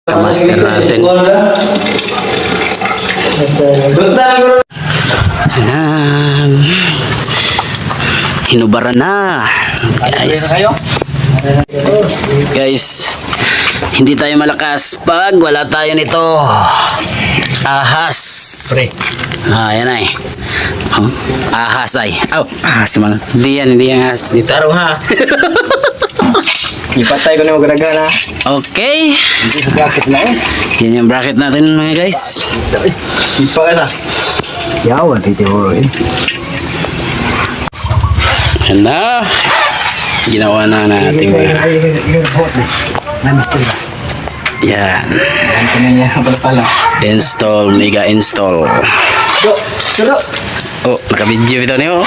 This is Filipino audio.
Kamaster natin. Ayan. Hinubaran na. Guys, hindi tayo malakas pag wala tayo nito. Ahas. Yan ay. Ahas ay. Ahas man. Hindi yan ahas. Dito. Tarong ha. Ipatay ko na yung garaga na. Okay. Hindi sa bracket na eh. Yan yung bracket natin mga guys. Sipa ka na. Yawan, titiwaro eh. Yan na. Ginawa na natin. Yan. Ano sa niya pala. Install, mega install. Sudo! Oh, naka-video ito niyo.